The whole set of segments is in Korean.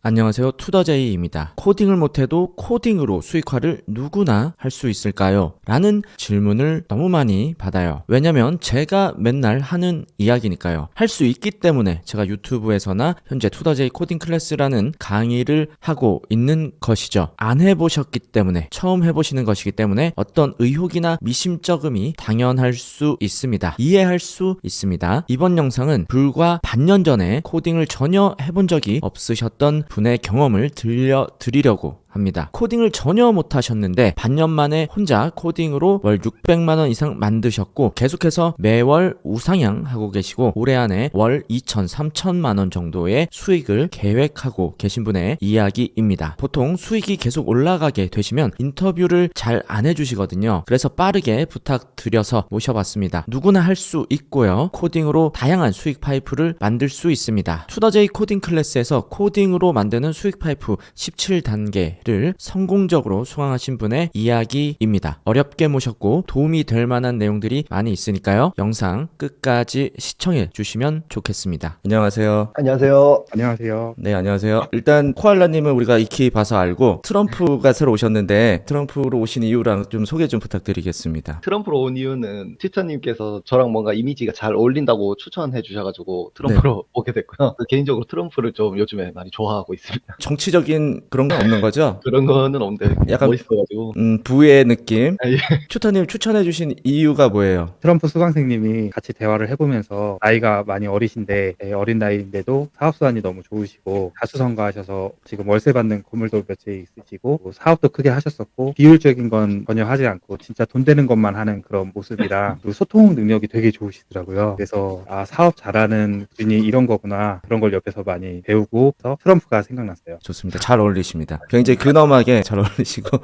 안녕하세요. 투더제이입니다. 코딩을 못해도 코딩으로 수익화를 누구나 할 수 있을까요? 라는 질문을 너무 많이 받아요. 왜냐면 제가 맨날 하는 이야기니까요. 할 수 있기 때문에 제가 유튜브에서나 현재 투더제이 코딩 클래스라는 강의를 하고 있는 것이죠. 안 해보셨기 때문에, 처음 해보시는 것이기 때문에 어떤 의혹이나 미심쩍음이 당연할 수 있습니다. 이해할 수 있습니다. 이번 영상은 불과 반년 전에 코딩을 전혀 해본 적이 없으셨던 분의 경험을 들려드리려고 합니다. 코딩을 전혀 못하셨는데 반년 만에 혼자 코딩으로 월 600만원 이상 만드셨고 계속해서 매월 우상향하고 계시고 올해 안에 월 2천, 3천만원 정도의 수익을 계획하고 계신 분의 이야기입니다. 보통 수익이 계속 올라가게 되시면 인터뷰를 잘 안 해주시거든요. 그래서 빠르게 부탁드려서 모셔봤습니다. 누구나 할 수 있고요. 코딩으로 다양한 수익 파이프를 만들 수 있습니다. 투더제이 코딩 클래스에서 코딩으로 만드는 수익 파이프 17단계를 성공적으로 수강하신 분의 이야기입니다. 어렵게 모셨고 도움이 될 만한 내용들이 많이 있으니까요. 영상 끝까지 시청해 주시면 좋겠습니다. 안녕하세요. 안녕하세요. 안녕하세요. 네, 안녕하세요. 일단 코알라님은 우리가 익히 봐서 알고 트럼프가 새로 오셨는데 트럼프로 오신 이유랑 좀 소개 좀 부탁드리겠습니다. 트럼프로 온 이유는 티처님께서 저랑 뭔가 이미지가 잘 어울린다고 추천해 주셔가지고 트럼프로 오게 됐고요. 개인적으로 트럼프를 좀 요즘에 많이 좋아하고 있습니다. 정치적인 그런 건 없는 거죠? 그런 거는 없는데 약간 멋있어가지고. 부의 느낌. 아, 예. 큐타님 추천해주신 이유가 뭐예요? 트럼프 수강생님이 같이 대화를 해보면서 나이가 많이 어리신데 어린 나이인데도 사업수완이 너무 좋으시고 다수성가하셔서 지금 월세 받는 건물도 몇 채 있으시고 뭐 사업도 크게 하셨었고 비효율적인 건 전혀 하지 않고 진짜 돈 되는 것만 하는 그런 모습이랑 그리고 소통 능력이 되게 좋으시더라고요. 그래서 사업 잘하는 분이 이런 거구나 그런 걸 옆에서 많이 배우고 그래서 트럼프가 생각났어요. 좋습니다. 잘 어울리십니다. 굉장히 근엄하게 잘 어울리시고.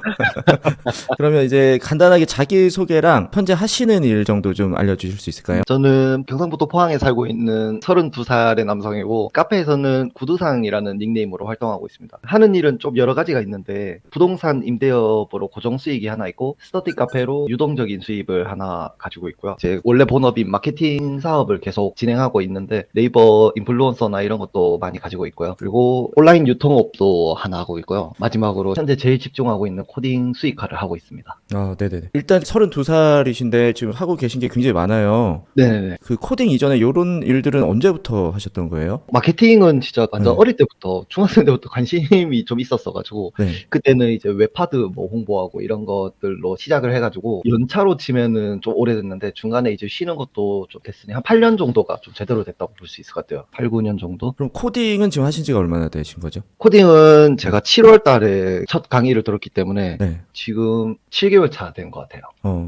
그러면 이제 간단하게 자기소개랑 현재 하시는 일 정도 좀 알려주실 수 있을까요? 저는 경상북도 포항에 살고 있는 32살의 남성이고 카페에서는 구두상이라는 닉네임으로 활동하고 있습니다. 하는 일은 좀 여러 가지가 있는데 부동산 임대업으로 고정 수익이 하나 있고 스터디 카페로 유동적인 수입을 하나 가지고 있고요. 제 원래 본업인 마케팅 사업을 계속 진행하고 있는데 네이버 인플루언서나 이런 것도 많이 가지고 있고요. 그리고 온라인 유통업도 하나 하고 있고요. 마지막으로 현재 제일 집중하고 있는 코딩 수익화를 하고 있습니다. 네네네. 일단 32살이신데 지금 하고 계신 게 굉장히 많아요. 네네네. 그 코딩 이전에 이런 일들은 언제부터 하셨던 거예요? 마케팅은 진짜 완전 네. 어릴 때부터 중학생 때부터 관심이 좀 있었어가지고 네. 그때는 이제 웹하드 뭐 홍보하고 이런 것들로 시작을 해가지고 연차로 치면은 좀 오래됐는데 중간에 이제 쉬는 것도 좀 됐으니 한 8년 정도가 좀 제대로 됐다고 볼 수 있을 것 같아요. 8, 9년 정도? 그럼 코딩은 지금 하신 지가 얼마나 되신 거죠? 코딩은 제가 7월 달에 첫 강의를 들었기 때문에 네. 지금 7개월 차 된 것 같아요.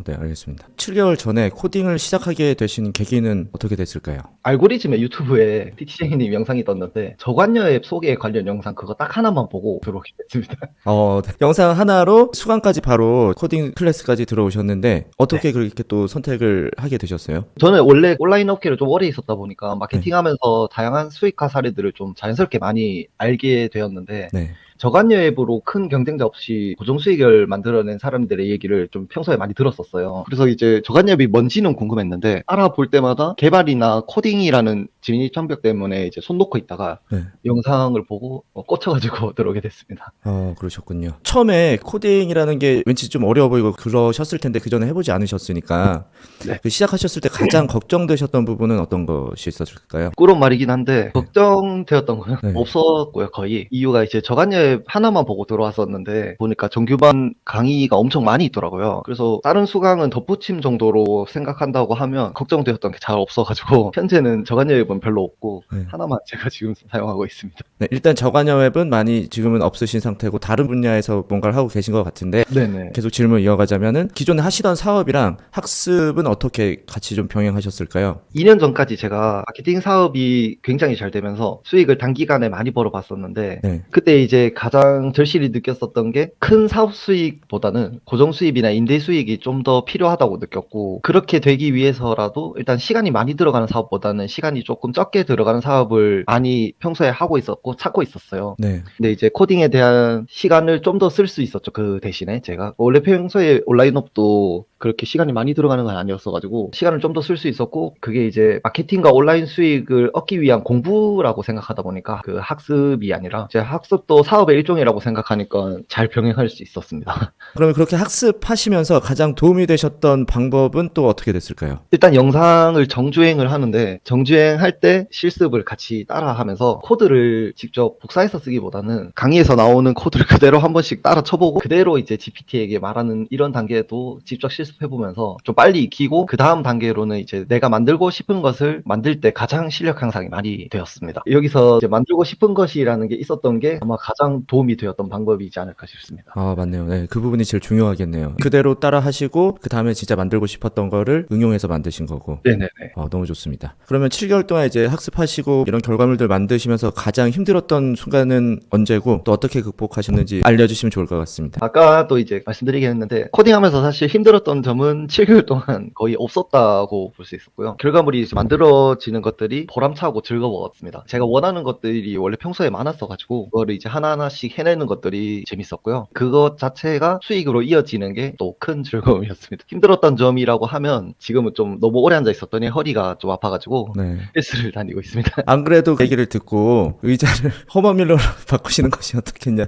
네, 알겠습니다. 7개월 전에 코딩을 시작하게 되신 계기는 어떻게 됐을까요? 알고리즘에 유튜브에 티티제이님 영상이 떴는데 저관여 앱 소개 관련 영상 그거 딱 하나만 보고 들어오게 됐습니다. 네. 영상 하나로 수강까지 바로 코딩 클래스까지 들어오셨는데 어떻게 그렇게 또 선택을 하게 되셨어요? 저는 원래 온라인 업계를 좀 오래 있었다 보니까 마케팅하면서 다양한 수익화 사례들을 좀 자연스럽게 많이 알게 되었는데 네. 저관여 앱으로 큰 경쟁자 없이 고정 수익을 만들어낸 사람들의 얘기를 좀 평소에 많이 들었었어요. 그래서 이제 저관여 앱이 뭔지는 궁금했는데 알아볼 때마다 개발이나 코딩이라는 진입 장벽 때문에 이제 손 놓고 있다가 네. 영상을 보고 꽂혀가지고 들어오게 됐습니다. 그러셨군요. 처음에 코딩이라는 게 왠지 좀 어려워 보이고 그러셨을 텐데 그 전에 해보지 않으셨으니까 네. 그 시작하셨을 때 가장 걱정되셨던 부분은 어떤 것이 있었을까요? 꾸런 말이긴 한데 걱정되었던 거는 네. 없었고요. 거의 이유가 이제 저관여 앱 하나만 보고 들어왔었는데 보니까 정규반 강의가 엄청 많이 있더라고요. 그래서 다른 수강은 덧붙임 정도로 생각한다고 하면 걱정되었던 게 잘 없어가지고 현재는 저관여 앱은 별로 없고 네. 하나만 제가 지금 사용하고 있습니다. 네, 일단 저관여 웹은 많이 지금은 없으신 상태고 다른 분야에서 뭔가를 하고 계신 것 같은데 네네. 계속 질문 이어가자면은 기존에 하시던 사업이랑 학습은 어떻게 같이 좀 병행하셨을까요? 2년 전까지 제가 마케팅 사업이 굉장히 잘 되면서 수익을 단기간에 많이 벌어봤었는데 네. 그때 이제 가장 절실히 느꼈었던 게 큰 사업 수익보다는 고정 수입이나 임대 수익이 좀 더 필요하다고 느꼈고 그렇게 되기 위해서라도 일단 시간이 많이 들어가는 사업보다는 시간이 조금 적게 들어가는 사업을 많이 평소에 하고 있었고 찾고 있었어요. 네. 근데 이제 코딩에 대한 시간을 좀 더 쓸 수 있었죠. 그 대신에 제가 원래 평소에 온라인업도 그렇게 시간이 많이 들어가는 건 아니었어가지고 시간을 좀 더 쓸 수 있었고, 그게 이제 마케팅과 온라인 수익을 얻기 위한 공부라고 생각하다 보니까 그 학습이 아니라 제 학습도 사업의 일종이라고 생각하니까 잘 병행할 수 있었습니다. 그러면 그렇게 학습하시면서 가장 도움이 되셨던 방법은 또 어떻게 됐을까요? 일단 영상을 정주행을 하는데, 정주행할 때 실습을 같이 따라하면서 코드를 직접 복사해서 쓰기보다는 강의에서 나오는 코드를 그대로 한 번씩 따라 쳐보고 그대로 이제 GPT에게 말하는 이런 단계도 직접 실습해보면서 좀 빨리 익히고, 그 다음 단계로는 이제 내가 만들고 싶은 것을 만들 때 가장 실력 향상이 많이 되었습니다. 여기서 이제 만들고 싶은 것이라는 게 있었던 게 아마 가장 도움이 되었던 방법이지 않을까 싶습니다. 아, 맞네요. 네, 그 부분이 제일 중요하겠네요. 그대로 따라 하시고 그 다음에 진짜 만들고 싶었던 거를 응용해서 만드신 거고. 네네네. 너무 좋습니다. 그러면 7개월 동안 이제 학습하시고 이런 결과물들 만드시면서 가장 힘들었던 순간은 언제고 또 어떻게 극복하셨는지 알려주시면 좋을 것 같습니다. 아까도 이제 말씀드리긴 했는데, 코딩하면서 사실 힘들었던 점은 7개월 동안 거의 없었다고 볼 수 있었고요. 결과물이 이제 만들어지는 것들이 보람차고 즐거웠습니다. 제가 원하는 것들이 원래 평소에 많았어가지고 그거를 이제 하나하나씩 해내는 것들이 재밌었고요. 그것 자체가 수익으로 이어지는 게 또 큰 즐거움이었습니다. 힘들었던 점이라고 하면 지금은 좀 너무 오래 앉아 있었더니 허리가 좀 아파가지고 네. 헬스를 다니고 있습니다. 안 그래도 그 얘기를 듣고 의자를 허머밀러로 바꾸시는 것이 어떻겠냐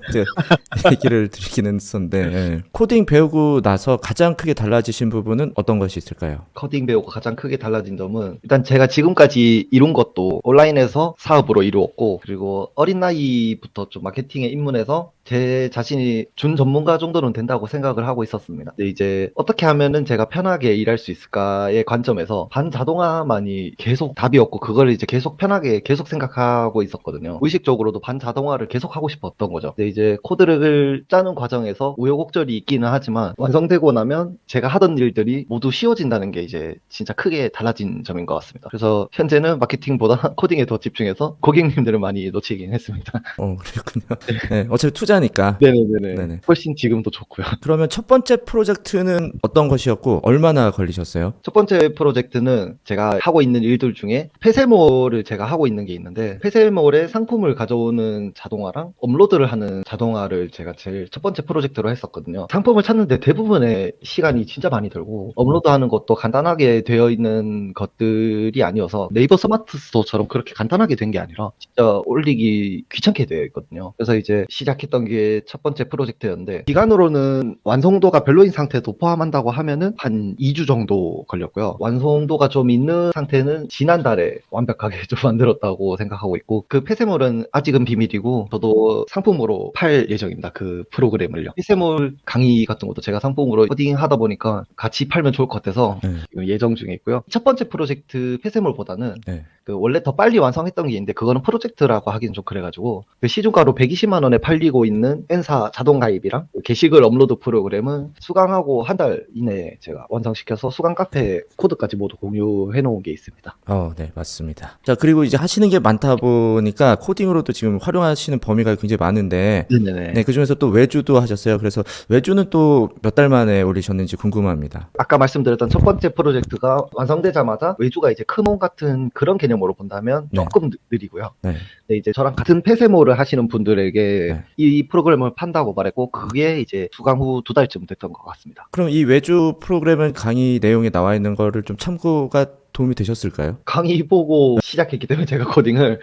얘기를 드리기는 했었는데, 예. 코딩 배우고 나서 가장 크게 달라지신 부분은 어떤 것이 있을까요? 코딩 배우고 가장 크게 달라진 점은, 일단 제가 지금까지 이룬 것도 온라인에서 사업으로 이루었고, 그리고 어린 나이부터 좀 마케팅에 입문해서 제 자신이 준 전문가 정도는 된다고 생각을 하고 있었습니다. 근데 이제 어떻게 하면은 제가 편하게 일할 수 있을까의 관점에서 반자동화만이 계속 답이었고, 그걸 이제 계속 편하게 계속 생각하고 있었거든요. 무의식적으로도 반자동화를 계속 하고 싶었던 거죠. 근데 이제 코드를 짜는 과정에서 우여곡절이 있기는 하지만 완성되고 나면 제가 하던 일들이 모두 쉬워진다는 게 이제 진짜 크게 달라진 점인 것 같습니다. 그래서 현재는 마케팅보다 코딩에 더 집중해서 고객님들을 많이 놓치긴 했습니다. 그렇군요. 네, 어차피 투자니까. 네네네. 네네. 훨씬 지금도 좋고요. 그러면 첫 번째 프로젝트는 어떤 것이었고 얼마나 걸리셨어요? 첫 번째 프로젝트는 제가 하고 있는 일들 중에 폐쇄몰을 제가 하고 있는 게 있는데, 폐쇄몰에 상품을 가져오는 자동화랑 업로드를 하는 자동화를 제가 제일 첫 번째 프로젝트로 했었거든요. 상품을 찾는데 대부분의 시간이 진짜 많이 들고, 업로드하는 것도 간단하게 되어 있는 것들이 아니어서 네이버 스마트 스토어처럼 그렇게 간단하게 된 게 아니라 진짜 올리기 귀찮게 되어 있거든요. 그래서 이제 시작했던 게 첫 번째 프로젝트였는데, 기간으로는 완성도가 별로인 상태도 포함한다고 하면은 한 2주 정도 걸렸고요. 완성도가 좀 있는 상태는 지난달에 완벽하게 좀 만들었다고 생각하고 있고, 그 폐쇄몰은 아직은 비밀이고 저도 상품으로 팔 예정입니다. 그 프로그램을요. 폐쇄몰 강의 같은 것도 제가 상품으로 코딩 하다 보니까 같이 팔면 좋을 것 같아서 네. 지금 예정 중에 있고요. 첫 번째 프로젝트 폐쇄몰보다는 네. 그 원래 더 빨리 완성했던 게 있는데, 그거는 프로젝트라고 하기는 좀 그래가지고, 그 시중가로 120만 원에 팔리고 있는 N사 자동 가입이랑 게시글 업로드 프로그램은 수강하고 한 달 이내에 제가 완성시켜서 수강 카페 코드까지 모두 공유해 놓은 게 있습니다. 네, 맞습니다. 자, 그리고 이제 하시는 게 많다 보니까 코딩으로도 지금 활용하시는 범위가 굉장히 많은데, 네네네. 네, 그 중에서 또 외주도 하셨어요. 그래서 외주는 또 몇 달 만에 올리셨는지 궁금합니다. 아까 말씀드렸던 첫 번째 프로젝트가 완성되자마자 외주가 이제 크몬 같은 그런 개념으로 본다면 네. 조금 느리고요. 네. 근데 이제 저랑 같은 폐쇄몰을 하시는 분들에게 네. 이 프로그램을 판다고 말했고, 그게 이제 수강 후 2달쯤 됐던 것 같습니다. 그럼 이 외주 프로그램은 강의 내용에 나와 있는 거를 좀 참고가 도움이 되셨을까요? 강의 보고 시작했기 때문에 제가 코딩을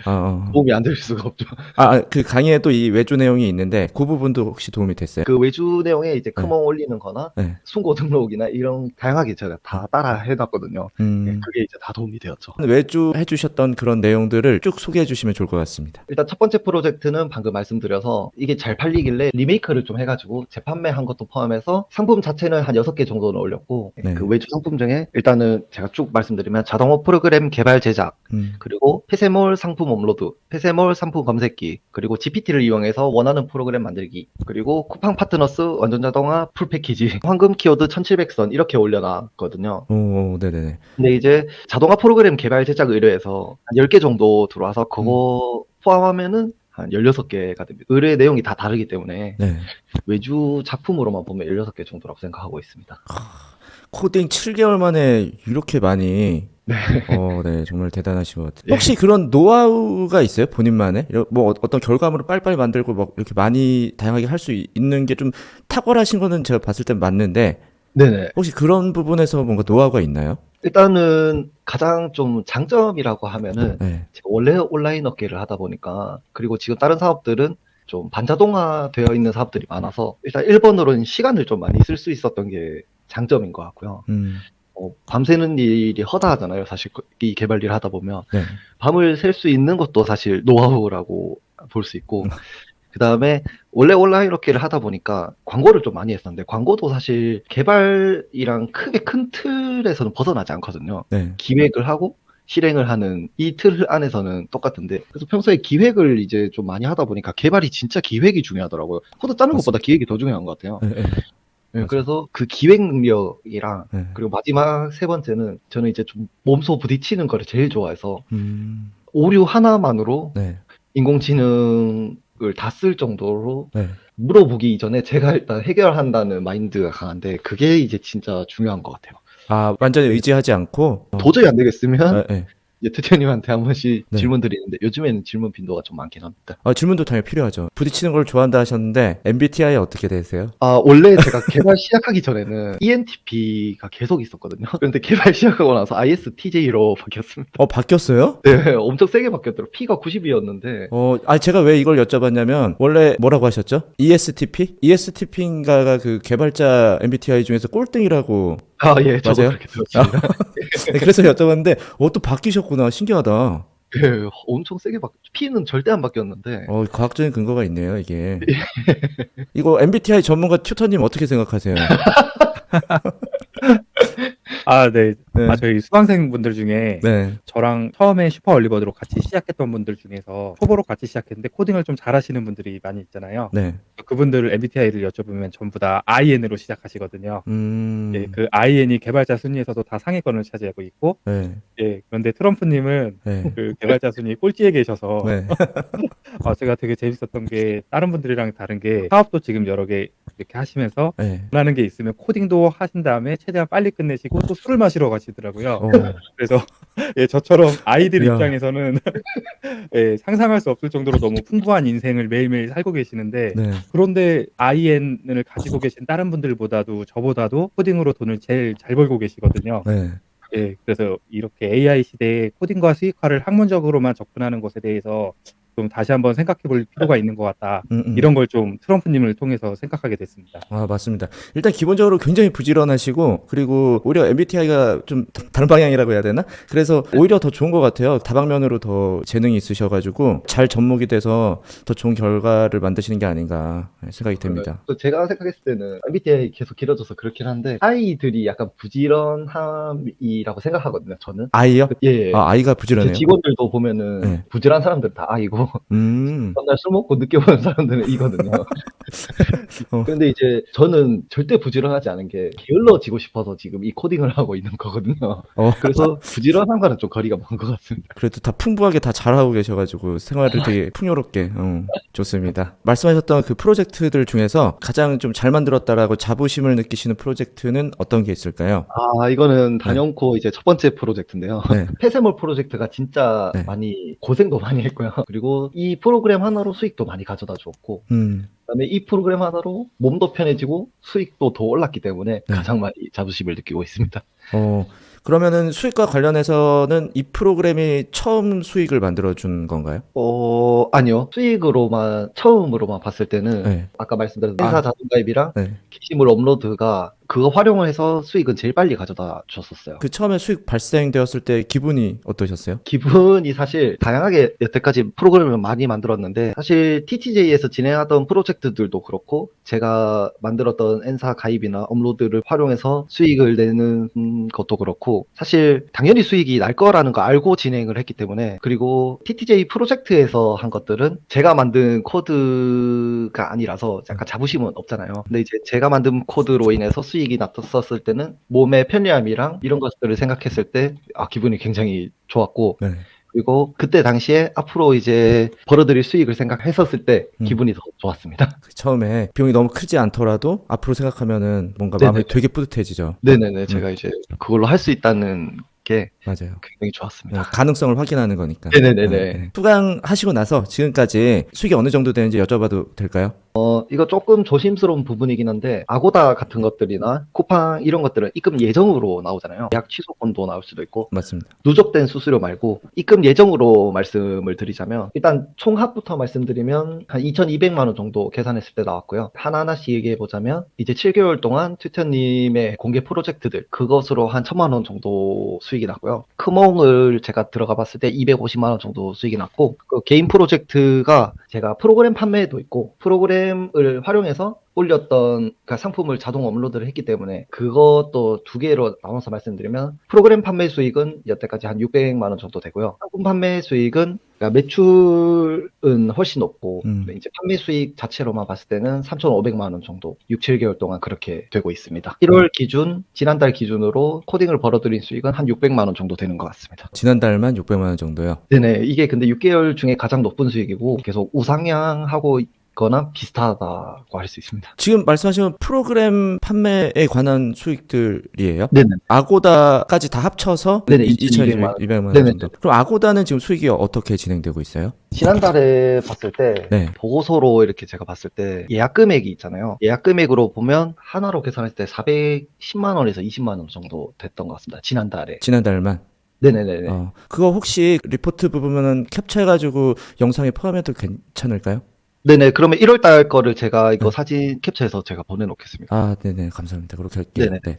도움이 안 될 수가 없죠. 그 강의에도 이 외주 내용이 있는데 그 부분도 혹시 도움이 됐어요? 그 외주 내용에 이제 크몬 올리는 거나 네. 순고 등록이나 이런 다양하게 제가 다 따라 해놨거든요. 음, 그게 이제 다 도움이 되었죠. 외주 해주셨던 그런 내용들을 쭉 소개해 주시면 좋을 것 같습니다. 일단 첫 번째 프로젝트는 방금 말씀드려서 이게 잘 팔리길래 리메이크를 좀 해가지고 재판매한 것도 포함해서 상품 자체는 한 6개 정도는 올렸고, 네. 그 외주 상품 중에 일단은 제가 쭉 말씀드리면 자동화 프로그램 개발 제작, 그리고 폐쇄몰 상품 업로드, 폐쇄몰 상품 검색기, 그리고 GPT를 이용해서 원하는 프로그램 만들기, 그리고 쿠팡 파트너스 완전 자동화 풀 패키지, 황금 키워드 1700선 이렇게 올려놨거든요. 오, 네네네. 근데 이제 자동화 프로그램 개발 제작 의뢰에서 한 10개 정도 들어와서 그거 포함하면은 한 16개가 됩니다. 의뢰 내용이 다 다르기 때문에 네. 외주 작품으로만 보면 16개 정도라고 생각하고 있습니다. 코딩 7개월 만에 이렇게 많이 네, 정말 대단하신 것 같아요. 혹시 그런 노하우가 있어요? 본인만의? 뭐 어떤 결과물을 빨리빨리 만들고 막 이렇게 많이 다양하게 할 수 있는 게 좀 탁월하신 거는 제가 봤을 땐 맞는데 네네. 혹시 그런 부분에서 뭔가 노하우가 있나요? 일단은 가장 좀 장점이라고 하면은 네. 제가 원래 온라인 업계를 하다 보니까 그리고 지금 다른 사업들은 좀 반자동화 되어 있는 사업들이 많아서 일단 1번으로는 시간을 좀 많이 쓸 수 있었던 게 장점인 것 같고요. 음, 밤새는 일이 허다하잖아요. 사실 이 개발 일을 하다 보면 네. 밤을 샐 수 있는 것도 사실 노하우라고 볼 수 있고 그 다음에 원래 온라인 업계를 하다 보니까 광고를 좀 많이 했었는데 광고도 사실 개발이랑 크게 큰 틀에서는 벗어나지 않거든요. 네. 기획을 하고 실행을 하는 이 틀 안에서는 똑같은데 그래서 평소에 기획을 이제 좀 많이 하다 보니까 개발이 진짜 기획이 중요하더라고요. 코드 짜는 것보다 기획이 더 중요한 것 같아요. 네, 네. 네, 맞아요. 그래서 그 기획 능력이랑 네. 그리고 마지막 세 번째는 저는 이제 좀 몸소 부딪히는 거를 제일 좋아해서 오류 하나만으로 네. 인공지능을 다 쓸 정도로 네. 물어보기 이전에 제가 일단 해결한다는 마인드가 강한데 그게 이제 진짜 중요한 것 같아요. 아, 완전히 의지하지 않고. 도저히 안 되겠으면 네, 네. 이제 투태님한테 한 번씩 네. 질문 드리는데 요즘에는 질문 빈도가 좀 많긴 합니다. 질문도 당연히 필요하죠. 부딪히는 걸 좋아한다 하셨는데 MBTI 어떻게 되세요? 원래 제가 개발 시작하기 전에는 ENTP가 계속 있었거든요. 그런데 개발 시작하고 나서 ISTJ로 바뀌었습니다. 바뀌었어요? 네, 엄청 세게 바뀌었더라고요. P가 90이었는데 제가 왜 이걸 여쭤봤냐면, 원래 뭐라고 하셨죠? ESTP? ESTP인가가 그 개발자 MBTI 중에서 꼴등이라고. 예, 저도 맞아요? 그렇게 들었습니다. 네, 그래서 여쭤봤는데, 또 바뀌셨구나. 신기하다. 네, 엄청 세게 바뀌었죠. P는 절대 안 바뀌었는데 과학적인 근거가 있네요, 이게. 이거 MBTI 전문가 튜터님 어떻게 생각하세요? 아, 네. 네. 저희 수강생분들 중에 네. 저랑 처음에 슈퍼 얼리버드로 같이 시작했던 분들 중에서 초보로 같이 시작했는데 코딩을 좀 잘하시는 분들이 많이 있잖아요. 네. 그분들 MBTI를 여쭤보면 전부 다 IN으로 시작하시거든요. 예, 그 IN이 개발자 순위에서도 다 상위권을 차지하고 있고, 네. 예, 그런데 트럼프님은 네. 그 개발자 순위 꼴찌에 계셔서 네. 제가 되게 재밌었던 게 다른 분들이랑 다른 게 사업도 지금 여러 개 이렇게 하시면서 네. 원하는 게 있으면 코딩도 하신 다음에 최대한 빨리 끝내시고 또 술을 마시러 가시더라고요. 어. 그래서 예, 저처럼 아이들 야. 입장에서는 예, 상상할 수 없을 정도로 너무 풍부한 인생을 매일매일 살고 계시는데 네. 그런데 IN을 가지고 계신 다른 분들보다도 저보다도 코딩으로 돈을 제일 잘 벌고 계시거든요. 네. 예, 그래서 이렇게 AI 시대에 코딩과 수익화를 학문적으로만 접근하는 것에 대해서 좀 다시 한번 생각해 볼 필요가 있는 것 같다. 이런 걸 좀 트럼프님을 통해서 생각하게 됐습니다. 맞습니다. 일단 기본적으로 굉장히 부지런하시고, 그리고 오히려 MBTI가 좀 다른 방향이라고 해야 되나? 그래서 오히려 더 좋은 것 같아요. 다방면으로 더 재능이 있으셔가지고 잘 접목이 돼서 더 좋은 결과를 만드시는 게 아닌가 생각이 됩니다. 또 제가 생각했을 때는 MBTI 계속 길어져서 그렇긴 한데 아이들이 약간 부지런함이라고 생각하거든요. 저는. 아이요? 예. 아이가 제 부지런해요. 직원들도 보면은 네. 부지런한 사람들은 다 아이고 전날 술 먹고 늦게 오는 사람들은 이거든요. 근데 이제 저는 절대 부지런하지 않은 게 게을러지고 싶어서 지금 이 코딩을 하고 있는 거거든요. 그래서 부지런함과는 좀 거리가 먼 것 같습니다. 그래도 다 풍부하게 다 잘하고 계셔가지고 생활을 되게 풍요롭게 좋습니다. 말씀하셨던 그 프로젝트들 중에서 가장 좀 잘 만들었다라고 자부심을 느끼시는 프로젝트는 어떤 게 있을까요? 이거는 단연코 이제 첫 번째 프로젝트인데요. 네. 폐쇄몰 프로젝트가 진짜 네. 많이 고생도 많이 했고요. 그리고 이 프로그램 하나로 수익도 많이 가져다 줬고 그다음에 이 프로그램 하나로 몸도 편해지고 수익도 더 올랐기 때문에 네. 가장 많이 자부심을 느끼고 있습니다. 그러면은 수익과 관련해서는 이 프로그램이 처음 수익을 만들어준 건가요? 아니요. 수익으로만 처음으로만 봤을 때는 네. 아까 말씀드린 회사 자동가입이랑 네. 게시물 업로드가 그거 활용을 해서 수익은 제일 빨리 가져다 줬었어요. 그 처음에 수익 발생되었을 때 기분이 어떠셨어요? 기분이 사실 다양하게 여태까지 프로그램을 많이 만들었는데 사실 TTJ에서 진행하던 프로젝트들도 그렇고 제가 만들었던 N사 가입이나 업로드를 활용해서 수익을 내는 것도 그렇고 사실 당연히 수익이 날 거라는 거 알고 진행을 했기 때문에 그리고 TTJ 프로젝트에서 한 것들은 제가 만든 코드가 아니라서 약간 자부심은 없잖아요. 근데 이제 제가 만든 코드로 인해서 수익이 났었을 때는 몸의 편리함이랑 이런 것들을 생각했을 때 기분이 굉장히 좋았고 네. 그리고 그때 당시에 앞으로 이제 벌어들일 수익을 생각했었을 때 기분이 더 좋았습니다. 처음에 비용이 너무 크지 않더라도 앞으로 생각하면은 뭔가 네네. 마음이 되게 뿌듯해지죠. 네네네. 제가 이제 그걸로 할 수 있다는 게 맞아요. 굉장히 좋았습니다. 가능성을 확인하는 거니까. 네네네네. 수강하시고 나서 지금까지 수익이 어느 정도 되는지 여쭤봐도 될까요? 이거 조금 조심스러운 부분이긴 한데 아고다 같은 것들이나 쿠팡 이런 것들은 입금 예정으로 나오잖아요. 예약 취소권도 나올 수도 있고 맞습니다. 누적된 수수료 말고 입금 예정으로 말씀을 드리자면 일단 총합부터 말씀드리면 한 2,200만 원 정도 계산했을 때 나왔고요. 하나하나씩 얘기해 보자면 이제 7개월 동안 튜터님의 공개 프로젝트들 그것으로 한 1,000만 원 정도 수익이 났고요. 크몽을 제가 들어가 봤을 때 250만 원 정도 수익이 났고 그 개인 프로젝트가 제가 프로그램 판매도 있고 프로그램을 활용해서 올렸던 그러니까 상품을 자동 업로드를 했기 때문에 그것도 두 개로 나눠서 말씀드리면 프로그램 판매 수익은 여태까지 한 600만 원 정도 되고요. 상품 판매 수익은 그러니까 매출은 훨씬 높고 이제 판매 수익 자체로만 봤을 때는 3,500만 원 정도 6, 7개월 동안 그렇게 되고 있습니다. 1월 기준 지난달 기준으로 코딩을 벌어들인 수익은 한 600만 원 정도 되는 것 같습니다. 지난달만 600만 원 정도요. 네네. 이게 근데 6개월 중에 가장 높은 수익이고 계속 우상향하고 거나 비슷하다고 할 수 있습니다. 지금 말씀하신 프로그램 판매에 관한 수익들이에요? 네네. 아고다까지 다 합쳐서 네네, 2,200만 원 네네. 정도. 그럼 아고다는 지금 수익이 어떻게 진행되고 있어요? 지난달에 봤을 때 네. 보고서로 이렇게 제가 봤을 때 예약 금액이 있잖아요. 예약 금액으로 보면 하나로 계산했을 때 410만 원에서 20만 원 정도 됐던 것 같습니다. 지난달에. 지난달만? 네네네. 그거 혹시 리포트 부분은 캡처해가지고 영상에 포함해도 괜찮을까요? 네네. 그러면 1월 달 거를 제가 이거 사진 캡처해서 제가 보내놓겠습니다. 아, 네네. 감사합니다. 그렇게 할게요. 네네. 네.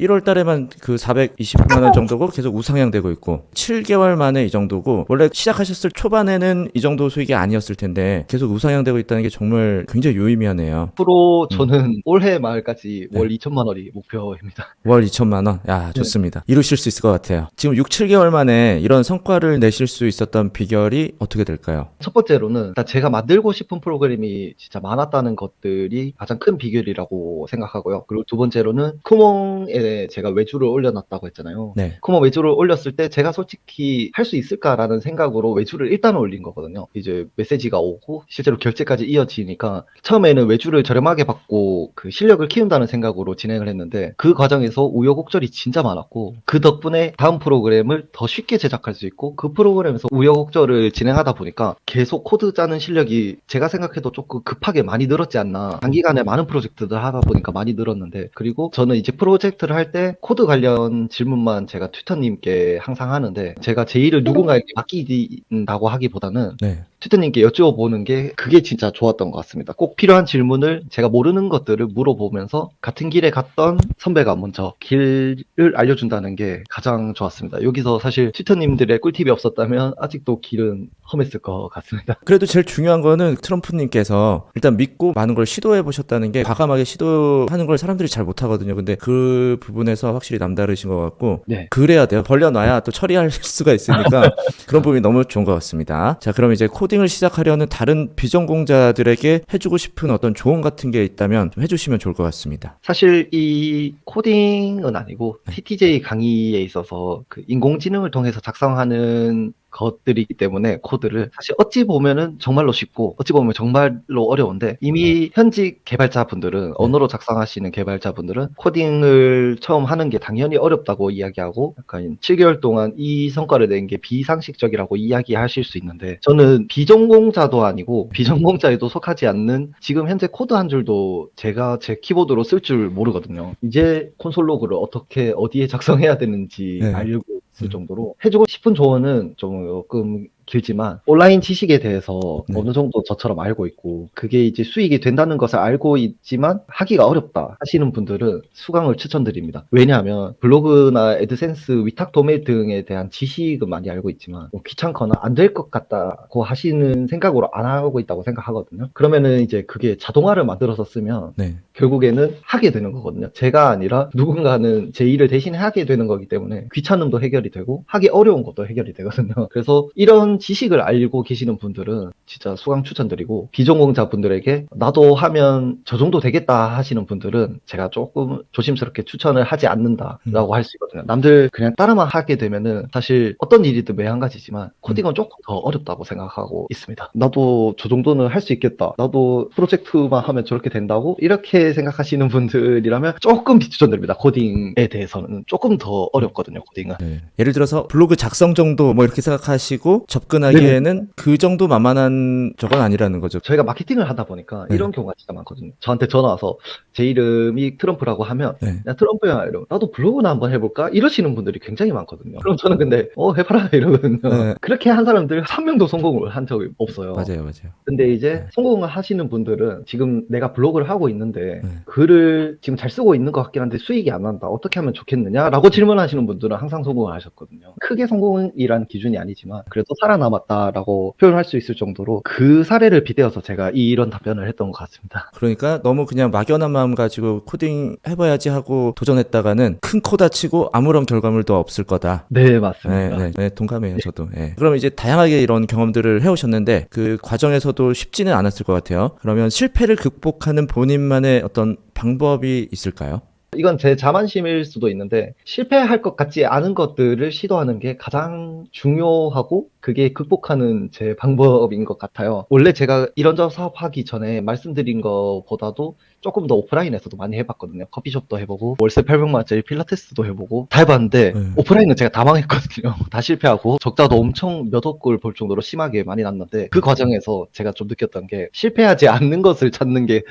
1월 달에만 그 420만 원 정도고 계속 우상향되고 있고 7개월 만에 이 정도고 원래 시작하셨을 초반에는 이 정도 수익이 아니었을 텐데 계속 우상향되고 있다는 게 정말 굉장히 유의미하네요. 앞으로 저는 올해 말까지 네. 월 2천만 원이 목표입니다. 월 2천만 원? 야, 좋습니다. 이루실 수 있을 것 같아요. 지금 6, 7개월 만에 이런 성과를 내실 수 있었던 비결이 어떻게 될까요? 첫 번째로는 일단 제가 만들고 싶은 프로그램이 진짜 많았다는 것들이 가장 큰 비결이라고 생각하고요. 그리고 두 번째로는 쿠몽에 제가 외주를 올려놨다고 했잖아요. 네. 쿠몽 외주를 올렸을 때 제가 솔직히 할 수 있을까라는 생각으로 외주를 일단 올린 거거든요. 이제 메시지가 오고 실제로 결제까지 이어지니까 처음에는 외주를 저렴하게 받고 그 실력을 키운다는 생각으로 진행을 했는데 그 과정에서 우여곡절이 진짜 많았고 그 덕분에 다음 프로그램을 더 쉽게 제작할 수 있고 그 프로그램에서 우여곡절을 진행하다 보니까 계속 코드 짜는 실력이 제가 생각해도 조금 급하게 많이 늘었지 않나. 단기간에 많은 프로젝트들 하다 보니까 많이 늘었는데 그리고 저는 이제 프로젝트를 할 때 코드 관련 질문만 제가 튜터님께 항상 하는데 제가 제 일을 누군가에게 맡긴다고 하기보다는 네. 튜터님께 여쭤보는 게 그게 진짜 좋았던 것 같습니다. 꼭 필요한 질문을 제가 모르는 것들을 물어보면서 같은 길에 갔던 선배가 먼저 길을 알려준다는 게 가장 좋았습니다. 여기서 사실 튜터님들의 꿀팁이 없었다면 아직도 길은 험했을 것 같습니다. 그래도 제일 중요한 거는 트럼프님께서 일단 믿고 많은 걸 시도해 보셨다는 게 과감하게 시도하는 걸 사람들이 잘 못하거든요. 근데 그 부분에서 확실히 남다르신 것 같고 네. 그래야 돼요. 벌려놔야 또 처리할 수가 있으니까 그런 부분이 너무 좋은 것 같습니다. 자, 그럼 이제 코딩을 시작하려는 다른 비전공자들에게 해주고 싶은 어떤 조언 같은 게 있다면 좀 해주시면 좋을 것 같습니다. 사실 이 코딩은 아니고 TTJ 강의에 있어서 그 인공지능을 통해서 작성하는 것들이기 때문에 코드를 사실 어찌 보면은 정말로 쉽고 어찌 보면 정말로 어려운데 이미 현직 개발자분들은 언어로 작성하시는 개발자분들은 코딩을 처음 하는 게 당연히 어렵다고 이야기하고 약간 7개월 동안 이 성과를 낸 게 비상식적이라고 이야기하실 수 있는데 저는 비전공자도 아니고 비전공자에도 속하지 않는 지금 현재 코드 한 줄도 제가 제 키보드로 쓸 줄 모르거든요. 이제 콘솔 로그를 어떻게 어디에 작성해야 되는지 네. 알고 있을 정도로 해주고 싶은 조언은 조금 길지만 온라인 지식에 대해서 네. 어느 정도 저처럼 알고 있고 그게 이제 수익이 된다는 것을 알고 있지만 하기가 어렵다 하시는 분들은 수강을 추천드립니다. 왜냐하면 블로그나 애드센스, 위탁 도매 등에 대한 지식은 많이 알고 있지만 귀찮거나 안 될 것 같다고 하시는 생각으로 안 하고 있다고 생각하거든요. 그러면은 이제 그게 자동화를 만들어서 쓰면 네. 결국에는 하게 되는 거거든요. 제가 아니라 누군가는 제 일을 대신 하게 되는 거기 때문에 귀찮음도 해결이 되고 하기 어려운 것도 해결이 되거든요. 그래서 이런 지식을 알고 계시는 분들은 진짜 수강 추천드리고 비전공자 분들에게 나도 하면 저 정도 되겠다 하시는 분들은 제가 조금 조심스럽게 추천을 하지 않는다라고 할 수 있거든요. 남들 그냥 따라만 하게 되면은 사실 어떤 일이든 매한가지지만 코딩은 조금 더 어렵다고 생각하고 있습니다. 나도 저 정도는 할 수 있겠다. 나도 프로젝트만 하면 저렇게 된다고 이렇게 생각하시는 분들이라면 조금 비추천드립니다. 코딩에 대해서는 조금 더 어렵거든요. 코딩은. 네. 예를 들어서 블로그 작성 정도 뭐 이렇게 생각하시고 접근하기에는 그 정도 만만한 위한 적은 아니라는 거죠. 저희가 마케팅을 하다 보니까 네. 이런 경우가 진짜 많거든요. 저한테 전화 와서 제 이름이 트럼프라고 하면 네. 야 트럼프야 이러면 나도 블로그나 한번 해볼까? 이러시는 분들이 굉장히 많거든요. 그럼 저는 근데 해봐라 이러거든요. 네. 그렇게 한 사람들 한 명도 성공을 한 적이 없어요. 맞아요. 근데 이제 네. 성공을 하시는 분들은 지금 내가 블로그를 하고 있는데 네. 글을 지금 잘 쓰고 있는 것 같긴 한데 수익이 안 난다. 어떻게 하면 좋겠느냐라고 질문하시는 분들은 항상 성공을 하셨거든요. 크게 성공이란 기준이 아니지만 그래도 살아남았다라고 표현할 수 있을 정도로 그 사례를 빗대어서 제가 이런 답변을 했던 것 같습니다. 그러니까 너무 그냥 막연한 마음 가지고 코딩 해봐야지 하고 도전했다가는 큰 코 다치고 아무런 결과물도 없을 거다. 네, 맞습니다. 네, 동감해요, 저도. 그럼 이제 다양하게 이런 경험들을 해오셨는데 그 과정에서도 쉽지는 않았을 것 같아요. 그러면 실패를 극복하는 본인만의 어떤 방법이 있을까요? 이건 제 자만심일 수도 있는데 실패할 것 같지 않은 것들을 시도하는 게 가장 중요하고 그게 극복하는 제 방법인 것 같아요. 원래 제가 이런저런 사업하기 전에 말씀드린 것보다도 조금 더 오프라인에서도 많이 해봤거든요. 커피숍도 해보고 월세 800만원짜리 필라테스도 해보고 다 해봤는데 오프라인은 제가 다 망했거든요. 다 실패하고 적자도 엄청 몇 억을 볼 정도로 심하게 많이 났는데 그 과정에서 제가 좀 느꼈던 게 실패하지 않는 것을 찾는 게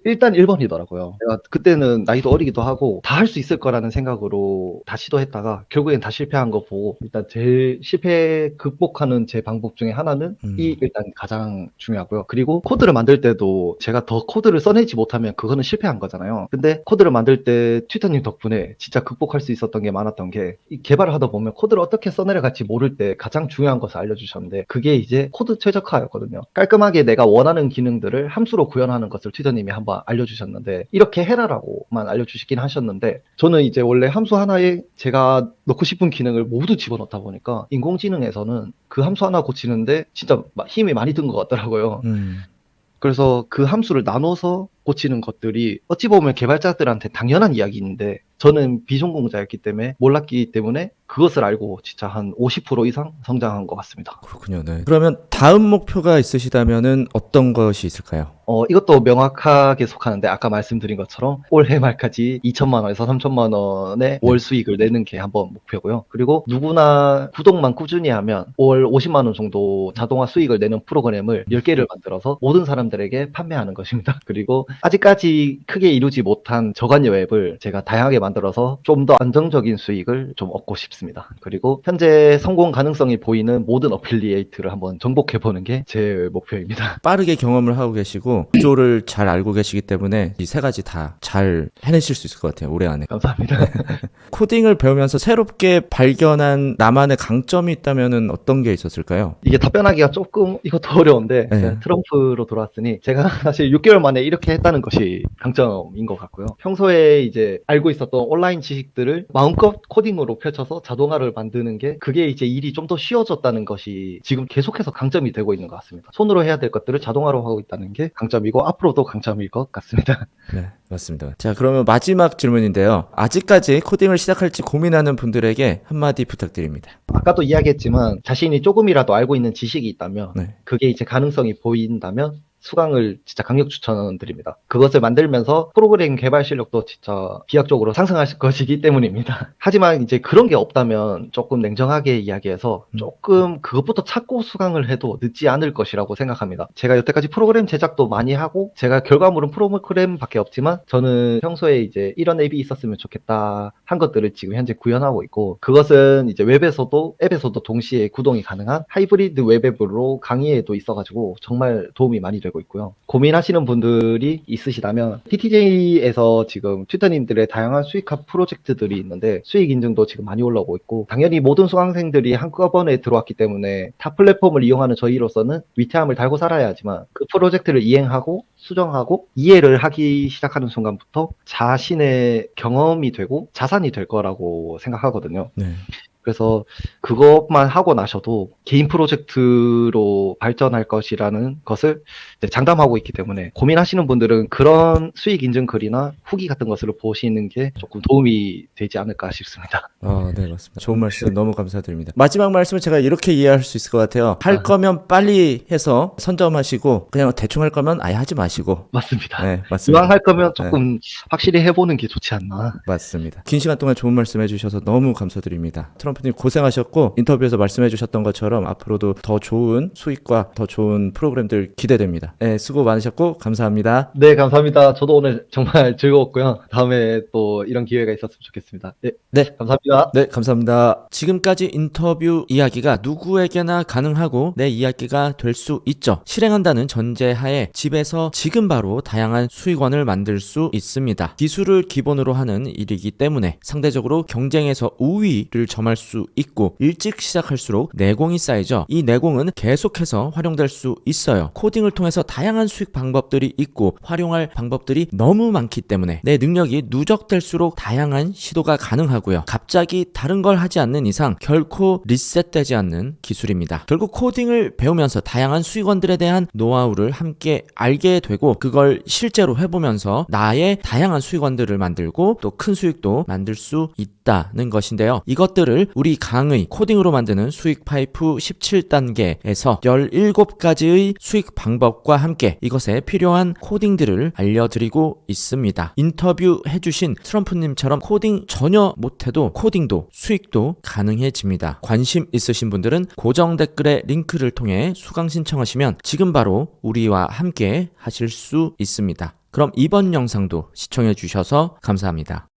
일단 1번이더라고요. 제가 그때는 나이도 어리기도 하고 다 할 수 있을 거라는 생각으로 다 시도했다가 결국엔 다 실패한 거 보고 일단 제일 실패 극복하는 제 방법 중에 하나는 이 일단 가장 중요하고요. 그리고 코드를 만들 때도 제가 더 코드를 써내지 못하면 그거는 실패한 거잖아요. 근데 코드를 만들 때 튜터님 덕분에 진짜 극복할 수 있었던 게 많았던 게 이 개발을 하다 보면 코드를 어떻게 써내려갈지 모를 때 가장 중요한 것을 알려주셨는데 그게 이제 코드 최적화였거든요. 깔끔하게 내가 원하는 기능들을 함수로 구현하는 것을 튜터님이 한번 알려주셨는데 이렇게 해라라고만 알려주시긴 하셨는데 저는 이제 원래 함수 하나에 제가 넣고 싶은 기능을 모두 집어넣다 보니까 인공지능에서는 그 함수 하나 고치는데 진짜 힘이 많이 든 것 같더라고요. 그래서 그 함수를 나눠서 고치는 것들이 어찌 보면 개발자들한테 당연한 이야기인데 저는 비전공자였기 때문에 몰랐기 때문에 그것을 알고 진짜 한 50% 이상 성장한 것 같습니다. 그렇군요. 네. 그러면 다음 목표가 있으시다면은 어떤 것이 있을까요? 이것도 명확하게 속하는데 아까 말씀드린 것처럼 올해 말까지 2천만 원에서 3천만 원의 월 수익을 내는 게 한번 목표고요. 그리고 누구나 구독만 꾸준히 하면 월 50만 원 정도 자동화 수익을 내는 프로그램을 10개를 만들어서 모든 사람들에게 판매하는 것입니다. 그리고 아직까지 크게 이루지 못한 저관여 앱을 제가 다양하게 만들어서 좀 더 안정적인 수익을 좀 얻고 싶습니다. 그리고 현재 성공 가능성이 보이는 모든 어필리에이트를 한번 정복해보는 게 제 목표입니다. 빠르게 경험을 하고 계시고 구조를 잘 알고 계시기 때문에 이 세 가지 다 잘 해내실 수 있을 것 같아요. 올해 안에. 감사합니다. 코딩을 배우면서 새롭게 발견한 나만의 강점이 있다면은 어떤 게 있었을까요? 이게 답변하기가 조금 이것도 어려운데 제가 트럼프로 돌아왔으니 제가 사실 6개월 만에 이렇게 했다는 것이 강점인 것 같고요. 평소에 이제 알고 있었던 온라인 지식들을 마음껏 코딩으로 펼쳐서 자동화를 만드는 게 그게 이제 일이 좀 더 쉬워졌다는 것이 지금 계속해서 강점이 되고 있는 것 같습니다. 손으로 해야 될 것들을 자동화로 하고 있다는 게 강점이고 앞으로도 강점일 것 같습니다. 네, 맞습니다. 자, 그러면 마지막 질문인데요. 아직까지 코딩을 시작할지 고민하는 분들에게 한마디 부탁드립니다. 아까도 이야기했지만 자신이 조금이라도 알고 있는 지식이 있다면 그게 이제 가능성이 보인다면 수강을 진짜 강력 추천드립니다. 그것을 만들면서 프로그램 개발 실력도 진짜 비약적으로 상승하실 것이기 때문입니다. 하지만 이제 그런 게 없다면 조금 냉정하게 이야기해서 조금 그것부터 찾고 수강을 해도 늦지 않을 것이라고 생각합니다. 제가 여태까지 프로그램 제작도 많이 하고 제가 결과물은 프로그램밖에 없지만 저는 평소에 이제 이런 앱이 있었으면 좋겠다 한 것들을 지금 현재 구현하고 있고 그것은 이제 웹에서도 앱에서도 동시에 구동이 가능한 하이브리드 웹앱으로 강의에도 있어가지고 정말 도움이 많이 되고 있고요. 고민하시는 분들이 있으시다면 TTJ에서 지금 튜터님들의 다양한 수익화 프로젝트들이 있는데 수익 인증도 지금 많이 올라오고 있고 당연히 모든 수강생들이 한꺼번에 들어왔기 때문에 타 플랫폼을 이용하는 저희로서는 위태함을 달고 살아야 하지만 그 프로젝트를 이행하고 수정하고 이해를 하기 시작하는 순간부터 자신의 경험이 되고 자산이 될 거라고 생각하거든요. 그래서 그것만 하고 나셔도 개인 프로젝트로 발전할 것이라는 것을 장담하고 있기 때문에 고민하시는 분들은 그런 수익 인증 글이나 후기 같은 것을 보시는 게 조금 도움이 되지 않을까 싶습니다. 네, 맞습니다. 좋은 말씀 너무 감사드립니다. 마지막 말씀을 제가 이렇게 이해할 수 있을 것 같아요. 할 거면 빨리 해서 선점하시고 그냥 대충 할 거면 아예 하지 마시고. 맞습니다. 네, 맞습니다. 이왕 할 거면 조금 확실히 해보는 게 좋지 않나. 맞습니다. 긴 시간 동안 좋은 말씀 해주셔서 너무 감사드립니다. 트럼프님 고생하셨고 인터뷰에서 말씀해 주셨던 것처럼 앞으로도 더 좋은 수익과 더 좋은 프로그램들 기대됩니다. 네, 수고 많으셨고 감사합니다. 네, 감사합니다. 저도 오늘 정말 즐거웠고요. 다음에 또 이런 기회가 있었으면 좋겠습니다. 네, 네. 감사합니다. 네, 감사합니다. 지금까지 인터뷰 이야기가 누구에게나 가능하고 내 이야기가 될 수 있죠. 실행한다는 전제하에 집에서 지금 바로 다양한 수익원을 만들 수 있습니다. 기술을 기본으로 하는 일이기 때문에 상대적으로 경쟁에서 우위를 점할 수 있고 일찍 시작할수록 내공이 쌓이죠. 이 내공은 계속해서 활용될 수 있어요. 코딩을 통해서 다양한 수익 방법들이 있고 활용할 방법들이 너무 많기 때문에 내 능력이 누적될수록 다양한 시도가 가능하고요. 갑자기 다른 걸 하지 않는 이상 결코 리셋되지 않는 기술입니다. 결국 코딩을 배우면서 다양한 수익원들에 대한 노하우를 함께 알게 되고 그걸 실제로 해보면서 나의 다양한 수익원들을 만들고 또 큰 수익도 만들 수 있다는 것인데요. 이것들을 우리 강의 코딩으로 만드는 수익 파이프 17단계에서 17가지의 수익 방법과 함께 이것에 필요한 코딩들을 알려드리고 있습니다. 인터뷰 해주신 트럼프님처럼 코딩 전혀 못해도 코딩도 수익도 가능해집니다. 관심 있으신 분들은 고정 댓글의 링크를 통해 수강 신청하시면 지금 바로 우리와 함께 하실 수 있습니다. 그럼 이번 영상도 시청해 주셔서 감사합니다.